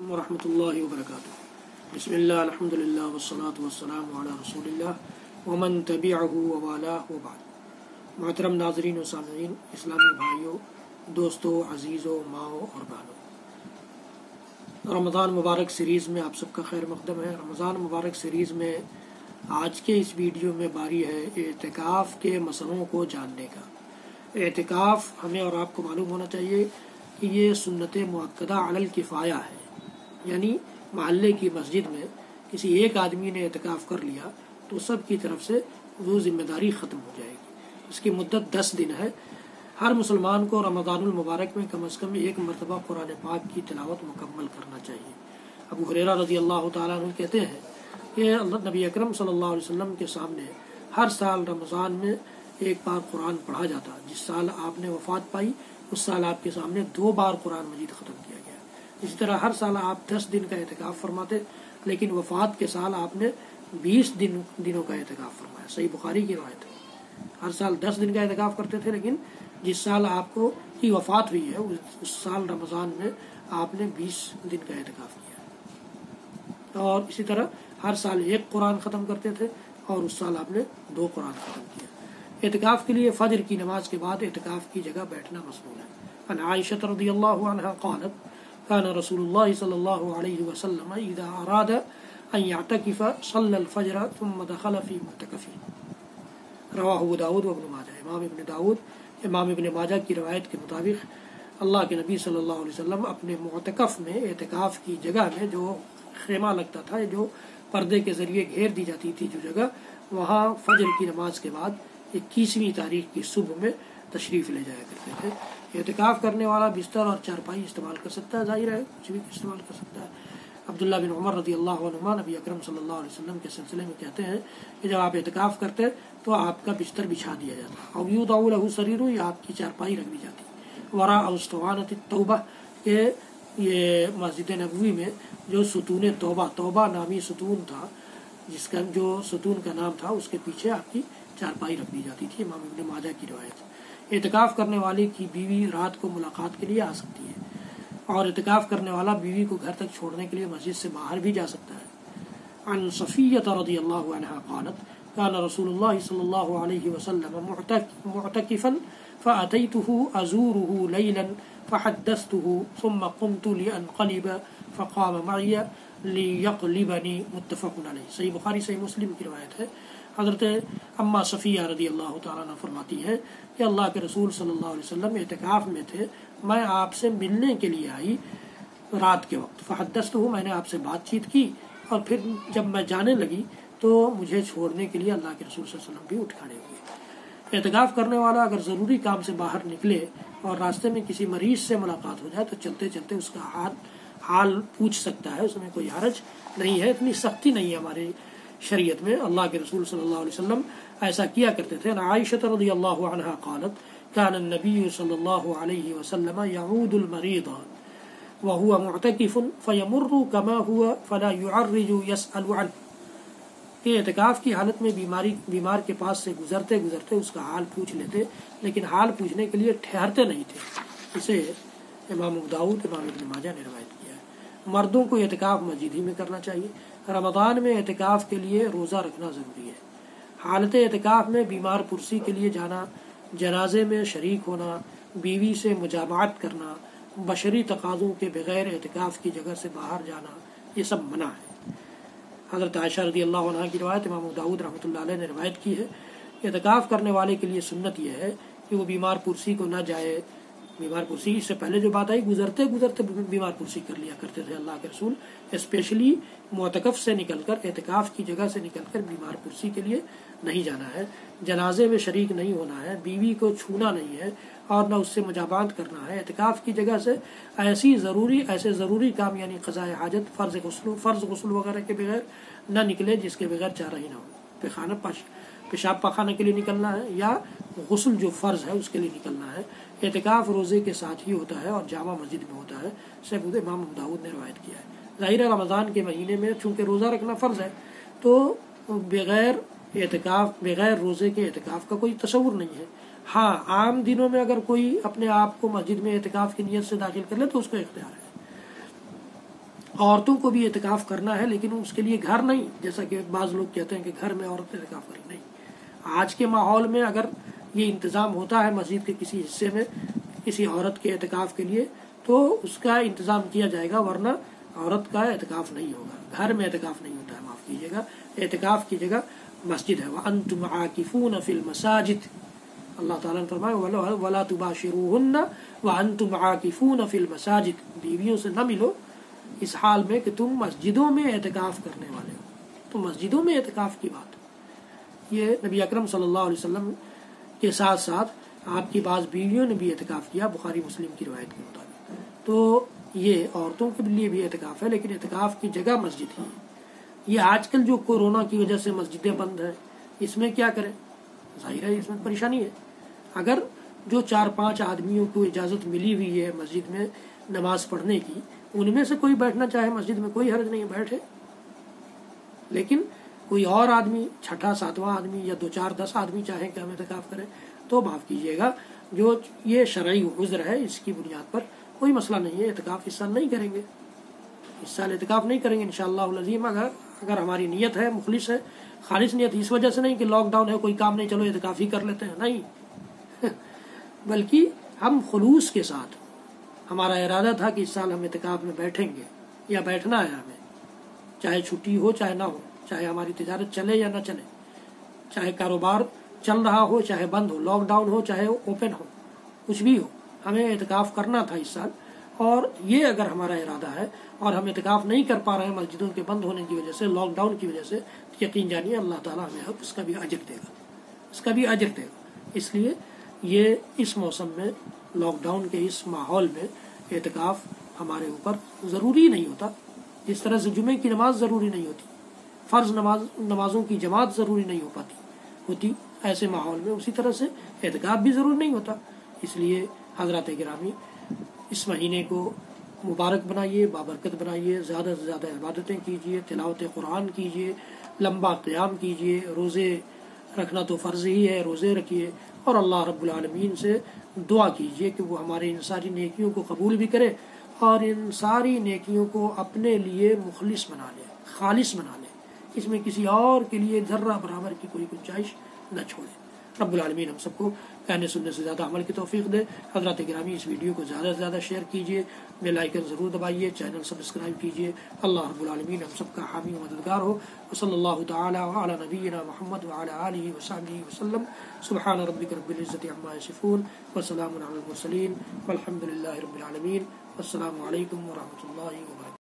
ورحمۃ اللہ وبرکاتہ۔ بسم اللہ الحمد للہ والصلاة والسلام علی رسول اللہ ومن تبعہ ووالاہ وبعد۔ محترم ناظرین و سامعین، اسلامی بھائیوں، دوستوں، عزیزوں، ماؤں اور بہنوں، رمضان مبارک سیریز میں آپ سب کا خیر مقدم ہے۔ رمضان مبارک سیریز میں آج کے اس ویڈیو میں باری ہے اعتکاف کے مسئلوں کو جاننے کا۔ اعتکاف ہمیں اور آپ کو معلوم ہونا چاہیے کہ یہ سنت مؤکدہ علی الکفایہ ہے، یعنی محلے کی مسجد میں کسی ایک آدمی نے اعتکاف کر لیا تو سب کی طرف سے وہ ذمہ داری ختم ہو جائے گی۔ اس کی مدت 10 دن ہے۔ ہر مسلمان کو رمضان المبارک میں کم از کم ایک مرتبہ قرآن پاک کی تلاوت مکمل کرنا چاہیے۔ ابو ہریرہ رضی اللہ تعالیٰ عنہ کہتے ہیں کہ نبی اکرم صلی اللہ علیہ وسلم کے سامنے ہر سال رمضان میں ایک بار قرآن پڑھا جاتا۔ جس سال آپ نے وفات پائی اس سال آپ کے سامنے 2 بار قرآن مجید ختم کیا گیا۔ اسی طرح ہر سال آپ 10 دن کا اعتکاف فرماتے، لیکن وفات کے سال آپ نے 20 دنوں کا اعتکاف فرمایا۔ صحیح بخاری کی روایت ہے۔ ہر سال 10 دن کا اعتکاف کرتے تھے، لیکن جس سال آپ کو کی وفات ہوئی ہے اس سال رمضان میں آپ نے 20 دن کا اعتکاف کیا۔ اور اسی طرح ہر سال 1 قرآن ختم کرتے تھے اور اس سال آپ نے 2 قرآن ختم کیا۔ اعتکاف کے لیے فجر کی نماز کے بعد اعتکاف کی جگہ بیٹھنا مسنون ہے۔ عن عائشہ رضی اللہ عنہا قالت كان رسول الله صلی اللہ علیہ وسلم اذا اراد ان يعتكف صلى الفجر ثم دخل في معتكفه۔ رواہ ابو داود و ابن ماجہ۔ امام ابن ماجہ کی روایت کے مطابق اللہ کے نبی صلی اللہ علیہ وسلم اپنے معتکف میں، اعتکاف کی جگہ میں جو خیمہ لگتا تھا، جو پردے کے ذریعے گھیر دی جاتی تھی جو جگہ، وہاں فجر کی نماز کے بعد 21ویں تاریخ کی صبح میں تشریف لے جایا کرتے تھے۔ اعتکاف کرنے والا بستر اور چارپائی استعمال کر سکتا ہے، ظاہر ہے کچھ بھی استعمال کر سکتا ہے۔ عبداللہ بن عمر رضی اللہ عنہما نبی اکرم صلی اللہ علیہ وسلم کے سلسلے میں کہتے ہیں کہ جب آپ اعتکاف کرتے تو آپ کا بستر بچھا دیا جاتا، او یوضع لہ سریر، یا آپ کی چارپائی رکھ دی جاتی، وراء اسطوانۃ التوبہ، کہ یہ مسجد نبوی میں جو ستون توبہ نامی ستون تھا، جس کا جو ستون کا نام تھا، اس کے پیچھے آپ کی چارپائی رکھ دی جاتی تھی۔ امام ابن ماجہ کی روایت۔ اعتکاف کرنے والے کی بیوی رات کو ملاقات کے لیے آ سکتی ہے، اور اعتکاف کرنے والا بیوی کو گھر تک چھوڑنے کے لیے مسجد سے باہر بھی جا سکتا ہے۔ عن صفیہ رضی اللہ عنہا قالت كان رسول اللہ صلی اللہ علیہ وسلم معتکفا فأتيته أزوره ليلا فحدثته ثم قمت لأنقلب فقام معي ليقلبني، متفق علیہ۔ صحیح بخاری صحیح مسلم کی روایت ہے۔ حضرت اما صفیہ رضی اللہ تعالیٰ عنہ فرماتی ہے کہ اللہ کے رسول صلی اللہ علیہ وسلم اعتکاف میں تھے، میں آپ سے ملنے کے لیے آئی رات کے وقت، فحدثتہ، میں نے آپ سے بات چیت کی، اور پھر جب میں جانے لگی تو مجھے چھوڑنے کے لیے اللہ کے رسول صلی اللہ علیہ وسلم بھی اٹھ کھڑے ہوئے۔ اعتکاف کرنے والا اگر ضروری کام سے باہر نکلے اور راستے میں کسی مریض سے ملاقات ہو جائے تو چلتے چلتے اس کا حال پوچھ سکتا ہے، اس میں کوئی حرج نہیں ہے، اتنی سختی نہیں ہے ہماری شریعت میں۔ اللہ کے رسول صلی اللہ علیہ وسلم ایسا کیا کرتے تھے۔ عائشہ رضی اللہ عنہا قالت كان النبي صلی اللہ علیہ وسلم يعود المریض وهو معتکف فيمر كما هو فلا يعرج يسأل عنه، کہ اعتکاف کی حالت میں بیمار کے پاس سے گزرتے اس کا حال پوچھ لیتے، لیکن حال پوچھنے کے لیے ٹھہرتے نہیں تھے۔ اسے امام ابو داؤد، امام ابن ماجہ نے روایت کیا ہے۔ مردوں کو اعتکاف مسجد ہی میں کرنا چاہیے۔ رمضان میں اعتکاف کے لیے روزہ رکھنا ضروری ہے۔ حالت اعتکاف میں بیمار پرسی کے لیے جانا، جنازے میں شریک ہونا، بیوی سے مجامعت کرنا، بشری تقاضوں کے بغیر اعتکاف کی جگہ سے باہر جانا، یہ سب منع ہے۔ حضرت عائشہ رضی اللہ عنہ کی روایت امام ابو داؤد رحمۃ اللہ علیہ نے روایت کی ہے۔ اعتکاف کرنے والے کے لیے سنت یہ ہے کہ وہ بیمار پرسی کو نہ جائے۔ بیمار پرسی اس سے پہلے جو بات آئی، گزرتے بیمار پرسی کر لیا کرتے تھے اللہ کے رسول، اسپیشلی معتکف سے نکل کر، اعتکاف کی جگہ سے نکل کر بیمار پرسی کے لیے نہیں جانا ہے، جنازے میں شریک نہیں ہونا ہے، بیوی کو چھونا نہیں ہے اور نہ اس سے مجامعت کرنا ہے۔ اعتکاف کی جگہ سے ایسے ضروری کام یعنی قضاء حاجت، فرض غسل وغیرہ کے بغیر نہ نکلے جس کے بغیر چارہ ہی نہ ہو۔ پیشاب پاخانہ کے لیے نکلنا ہے یا غسل جو فرض ہے اس کے لیے نکلنا ہے۔ اعتکاف روزے کے ساتھ ہی ہوتا ہے اور جامع مسجد میں ہوتا ہے، سب امام ابو داؤد نے روایت کیا ہے۔ ظاہر رمضان کے مہینے میں چونکہ روزہ رکھنا فرض ہے تو بغیر روزے کے اعتکاف کا کوئی تصور نہیں ہے۔ ہاں، عام دنوں میں اگر کوئی اپنے آپ کو مسجد میں اعتکاف کی نیت سے داخل کر لے تو اس کو اختیار ہے۔ عورتوں کو بھی اعتکاف کرنا ہے، لیکن اس کے لیے گھر نہیں، جیسا کہ بعض لوگ کہتے ہیں کہ گھر میں عورت اعتکاف کرے، نہیں۔ آج کے ماحول میں اگر یہ انتظام ہوتا ہے مسجد کے کسی حصے میں کسی عورت کے اعتکاف کے لیے تو اس کا انتظام کیا جائے گا، ورنہ عورت کا اعتکاف نہیں ہوگا، گھر میں اعتکاف نہیں ہوتا ہے، معاف کیجیے گا، اعتکاف کی جگہ مسجد ہے۔ وَأَنْتُمْ عَاكِفُونَ فِي الْمَسَاجِدِ، اللہ تعالیٰ نے فرمایا وَلَا تُبَاشِرُوهُنَّ وَأَنْتُمْ عَاكِفُونَ فِي الْمَسَاجِدِ، بیویوں سے نہ ملو اس حال میں کہ تم مسجدوں میں اعتکاف کرنے والے ہو۔ تو مسجدوں میں اعتکاف کی بات، یہ نبی اکرم صلی اللہ علیہ وسلم کے ساتھ ساتھ آپ کی بعض بیویوں نے بھی اعتکاف کیا، بخاری مسلم کی روایت کے مطابق۔ تو یہ عورتوں کے لیے بھی اعتکاف ہے، لیکن اعتکاف کی جگہ مسجد ہی ہے۔ یہ آج کل جو کورونا کی وجہ سے مسجدیں بند ہیں، اس میں کیا کریں؟ ظاہر ہے اس میں پریشانی ہے۔ اگر جو 4-5 آدمیوں کو اجازت ملی ہوئی ہے مسجد میں نماز پڑھنے کی، ان میں سے کوئی بیٹھنا چاہے مسجد میں، کوئی حرج نہیں ہے، بیٹھے۔ لیکن کوئی اور آدمی 6واں 7واں آدمی یا 2-4-10 آدمی چاہیں کہ ہم اعتکاف کریں تو معاف کیجیے گا، جو یہ شرعی عذر ہے اس کی بنیاد پر کوئی مسئلہ نہیں ہے، اعتکاف اس سال نہیں کریں گے، اس سال اعتکاف نہیں کریں گے انشاءاللہ العظیم۔ اگر ہماری نیت ہے، مخلص ہے، خالص نیت، اس وجہ سے نہیں کہ لاک ڈاؤن ہے کوئی کام نہیں چلو اعتکاف ہی کر لیتے ہیں، نہیں بلکہ ہم خلوص کے ساتھ، ہمارا ارادہ تھا کہ اس سال ہم اعتکاف میں بیٹھیں گے یا بیٹھنا ہے ہمیں، چاہے چھٹی ہو چاہے نہ ہو، چاہے ہماری تجارت چلے یا نہ چلے، چاہے کاروبار چل رہا ہو چاہے بند ہو، لاک ڈاؤن ہو چاہے اوپن ہو، کچھ بھی ہو، ہمیں اعتکاف کرنا تھا اس سال۔ اور یہ اگر ہمارا ارادہ ہے اور ہم اعتکاف نہیں کر پا رہے ہیں مسجدوں کے بند ہونے کی وجہ سے، لاک ڈاؤن کی وجہ سے، یقین جانیے اللہ تعالیٰ ہمیں اس کا بھی اجر دے گا، اس کا بھی اجر دے گا۔ اس لیے یہ اس موسم میں، لاک ڈاؤن کے اس ماحول میں اعتکاف ہمارے اوپر ضروری نہیں ہوتا، جس طرح سے جمعے کی نماز ضروری نہیں ہوتی، فرض نمازوں کی جماعت ضروری نہیں ہوتی ایسے ماحول میں، اسی طرح سے اعتکاف بھی ضروری نہیں ہوتا۔ اس لیے حضرات گرامی، اس مہینے کو مبارک بنائیے، بابرکت بنائیے، زیادہ سے زیادہ عبادتیں کیجیے، تلاوت قرآن کیجیے، لمبا قیام کیجیے، روزے رکھنا تو فرض ہی ہے، روزے رکھیے، اور اللہ رب العالمین سے دعا کیجیے کہ وہ ہمارے ان ساری نیکیوں کو قبول بھی کرے اور ان ساری نیکیوں کو اپنے لیے مخلص بنا لے، خالص بنا لے، اس میں کسی اور کے لیے ذرہ برابر کی کوئی گنجائش نہ چھوڑے۔ رب العالمین ہم سب کو کہنے سننے سے زیادہ عمل کی توفیق دے۔ حضرات گرامی، اس ویڈیو کو زیادہ سے زیادہ شیئر کیجیے، بیل آئیکن ضرور دبائیے، چینل سبسکرائب کیجیے۔ اللہ رب العالمین ہم سب کا حامی و مددگار ہو۔ وصلی اللہ تعالی علی نبینا محمد وعلی آلہ وصحبہ وسلم۔ سبحان ربک رب العزۃ عما یصفون وسلام علی المرسلین والحمد للہ رب العالمین۔ السلام علیکم ورحمۃ اللہ وبرکاتہ۔